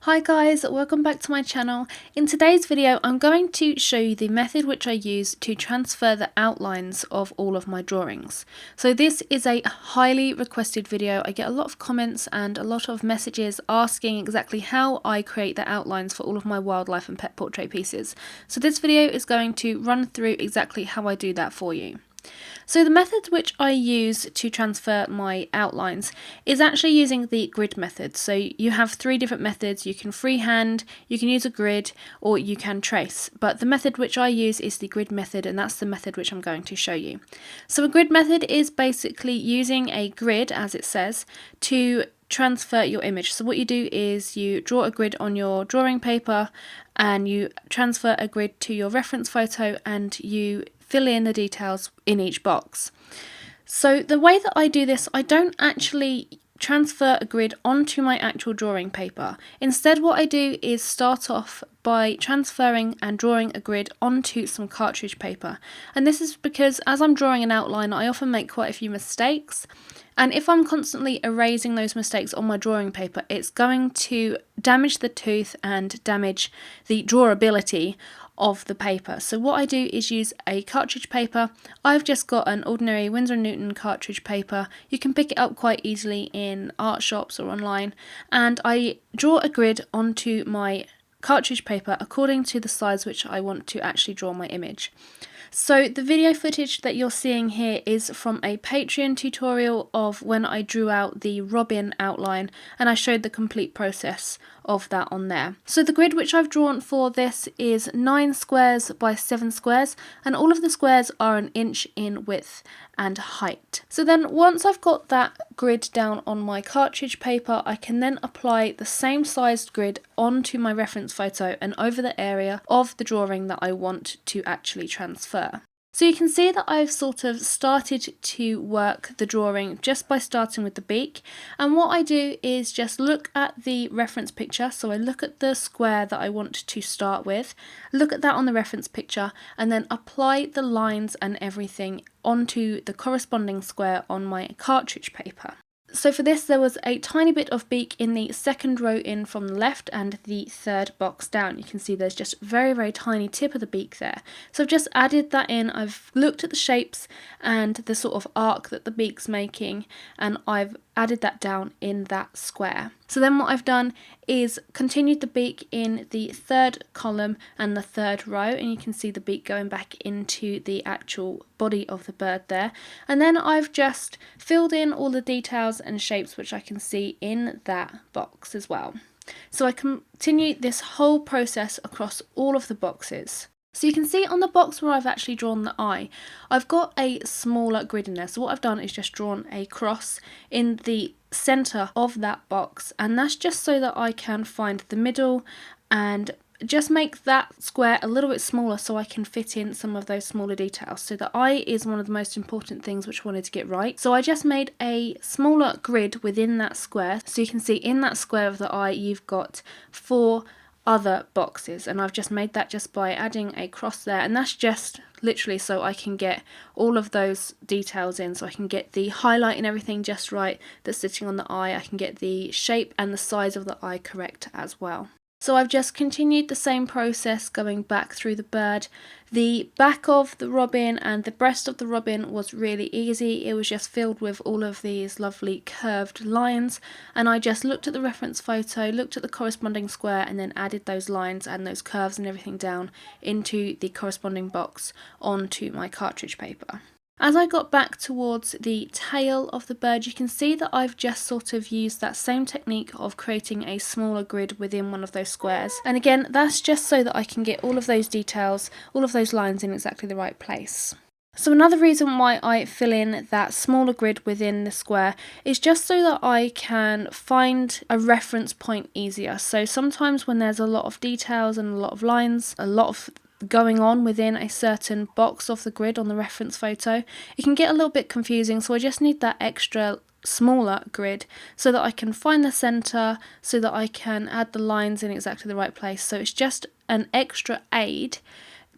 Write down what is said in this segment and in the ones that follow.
Hi guys, welcome back to my channel. In today's video I'm going to show you the method which I use to transfer the outlines of all of my drawings. So this is a highly requested video. I get a lot of comments and a lot of messages asking exactly how I create the outlines for all of my wildlife and pet portrait pieces. So this video is going to run through exactly how I do that for you. So the method which I use to transfer my outlines is actually using the grid method. So you have three different methods. You can freehand, you can use a grid, or you can trace. But the method which I use is the grid method, and that's the method which I'm going to show you. So a grid method is basically using a grid, as it says, to transfer your image. So what you do is you draw a grid on your drawing paper and you transfer a grid to your reference photo and you fill in the details in each box. So the way that I do this, I don't actually transfer a grid onto my actual drawing paper. Instead, what I do is start off by transferring and drawing a grid onto some cartridge paper. And this is because as I'm drawing an outline, I often make quite a few mistakes. And if I'm constantly erasing those mistakes on my drawing paper, it's going to damage the tooth and damage the drawability of the paper. So what I do is use a cartridge paper. I've just got an ordinary Winsor & Newton cartridge paper. You can pick it up quite easily in art shops or online. And I draw a grid onto my cartridge paper according to the size which I want to actually draw my image. So the video footage that you're seeing here is from a Patreon tutorial of when I drew out the robin outline, and I showed the complete process of that on there. So the grid which I've drawn for this is 9 squares by 7 squares, and all of the squares are an inch in width and height. So then once I've got that grid down on my cartridge paper, I can then apply the same sized grid onto my reference photo and over the area of the drawing that I want to actually transfer. So you can see that I've sort of started to work the drawing just by starting with the beak, and what I do is just look at the reference picture. So I look at the square that I want to start with, look at that on the reference picture, and then apply the lines and everything onto the corresponding square on my cartridge paper. So for this, there was a tiny bit of beak in the second row in from the left and the third box down. You can see there's just very tiny tip of the beak there. So I've just added that in. I've looked at the shapes and the sort of arc that the beak's making, and I've added that down in that square. So then what I've done is continued the beak in the third column and the third row, and you can see the beak going back into the actual body of the bird there. And then I've just filled in all the details and shapes which I can see in that box as well. So I continue this whole process across all of the boxes. So you can see on the box where I've actually drawn the eye, I've got a smaller grid in there. So what I've done is just drawn a cross in the centre of that box, and that's just so that I can find the middle and just make that square a little bit smaller so I can fit in some of those smaller details. So the eye is one of the most important things which I wanted to get right. So I just made a smaller grid within that square. So you can see in that square of the eye you've got 4 other boxes, and I've just made that just by adding a cross there, and that's just literally so I can get all of those details in, so I can get the highlight and everything just right that's sitting on the eye. I can get the shape and the size of the eye correct as well. So I've just continued the same process going back through the bird. The back of the robin and the breast of the robin was really easy. It was just filled with all of these lovely curved lines, and I just looked at the reference photo, looked at the corresponding square, and then added those lines and those curves and everything down into the corresponding box onto my cartridge paper. As I got back towards the tail of the bird, you can see that I've just sort of used that same technique of creating a smaller grid within one of those squares. And again, that's just so that I can get all of those details, all of those lines in exactly the right place. So another reason why I fill in that smaller grid within the square is just so that I can find a reference point easier. So sometimes when there's a lot of details and a lot of lines, a lot of going on within a certain box of the grid on the reference photo, it can get a little bit confusing. So I just need that extra smaller grid so that I can find the center, so that I can add the lines in exactly the right place. So it's just an extra aid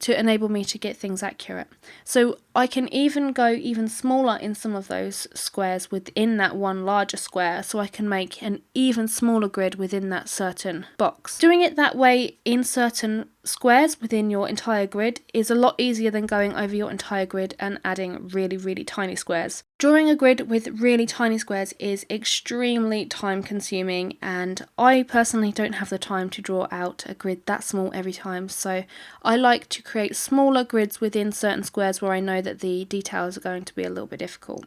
to enable me to get things accurate. So I can even go even smaller in some of those squares within that one larger square, so I can make an even smaller grid within that certain box. Doing it that way in certain squares within your entire grid is a lot easier than going over your entire grid and adding really tiny squares. Drawing a grid with really tiny squares is extremely time consuming, and I personally don't have the time to draw out a grid that small every time, so I like to create smaller grids within certain squares where I know that the details are going to be a little bit difficult.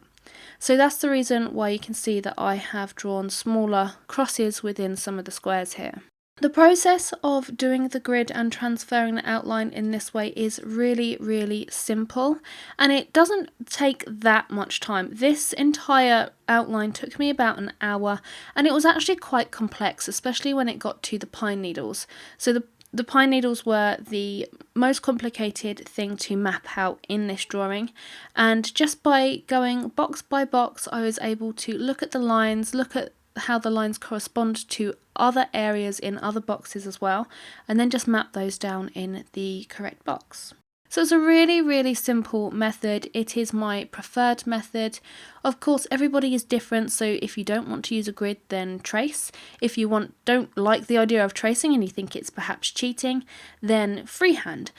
So that's the reason why you can see that I have drawn smaller crosses within some of the squares here. The process of doing the grid and transferring the outline in this way is really simple, and it doesn't take that much time. This entire outline took me about an hour, and it was actually quite complex, especially when it got to the pine needles. So the pine needles were the most complicated thing to map out in this drawing, and just by going box by box I was able to look at the lines, look at how the lines correspond to other areas in other boxes as well, and then just map those down in the correct box. So it's a really simple method. It is my preferred method. Of course, everybody is different, so if you don't want to use a grid, then trace. If you don't like the idea of tracing and you think it's perhaps cheating, then freehand.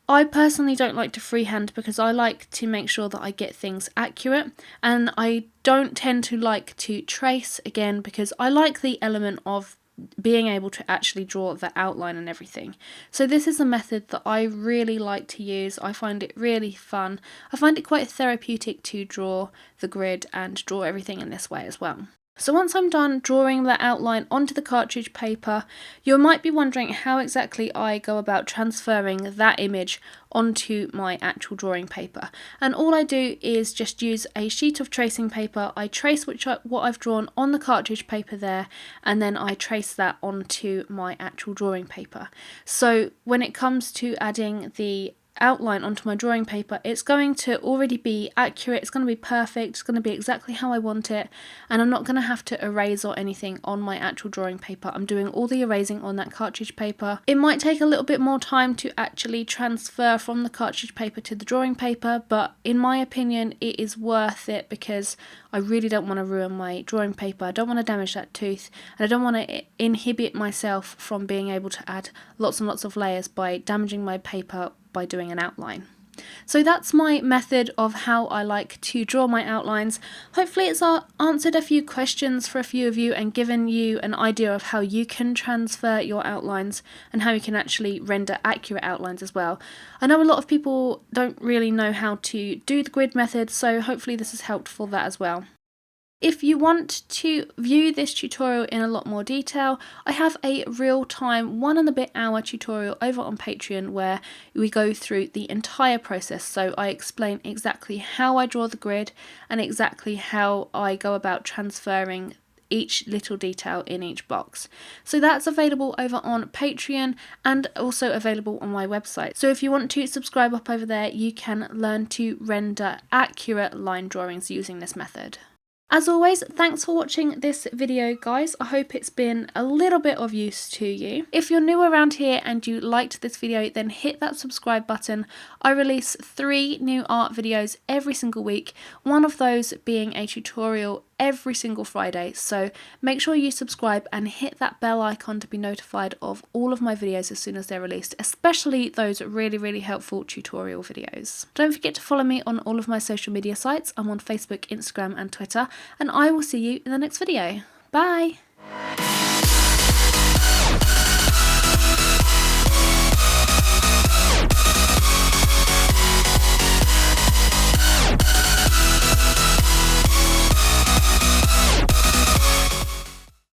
I personally don't like to freehand because I like to make sure that I get things accurate, and I don't tend to like to trace again because I like the element of being able to actually draw the outline and everything. So this is a method that I really like to use. I find it really fun. I find it quite therapeutic to draw the grid and draw everything in this way as well. So once I'm done drawing the outline onto the cartridge paper, you might be wondering how exactly I go about transferring that image onto my actual drawing paper. And all I do is just use a sheet of tracing paper. I trace what I've drawn on the cartridge paper there, and then I trace that onto my actual drawing paper. So when it comes to adding the outline onto my drawing paper, it's going to already be accurate, it's going to be perfect, it's going to be exactly how I want it, and I'm not going to have to erase or anything on my actual drawing paper. I'm doing all the erasing on that cartridge paper. It might take a little bit more time to actually transfer from the cartridge paper to the drawing paper, but in my opinion it is worth it because I really don't want to ruin my drawing paper. I don't want to damage that tooth, and I don't want to inhibit myself from being able to add lots and lots of layers by damaging my paper by doing an outline. So that's my method of how I like to draw my outlines. Hopefully it's answered a few questions for a few of you and given you an idea of how you can transfer your outlines and how you can actually render accurate outlines as well. I know a lot of people don't really know how to do the grid method, so hopefully this has helped for that as well. If you want to view this tutorial in a lot more detail, I have a real-time 1.5 hour tutorial over on Patreon where we go through the entire process. So I explain exactly how I draw the grid and exactly how I go about transferring each little detail in each box. So that's available over on Patreon and also available on my website. So if you want to subscribe up over there, you can learn to render accurate line drawings using this method. As always, thanks for watching this video, guys. I hope it's been a little bit of use to you. If you're new around here and you liked this video, then hit that subscribe button. I release 3 new art videos every single week, one of those being a tutorial every single Friday, so make sure you subscribe and hit that bell icon to be notified of all of my videos as soon as they're released, especially those really helpful tutorial videos. Don't forget to follow me on all of my social media sites. I'm on Facebook, Instagram and Twitter, and I will see you in the next video. Bye!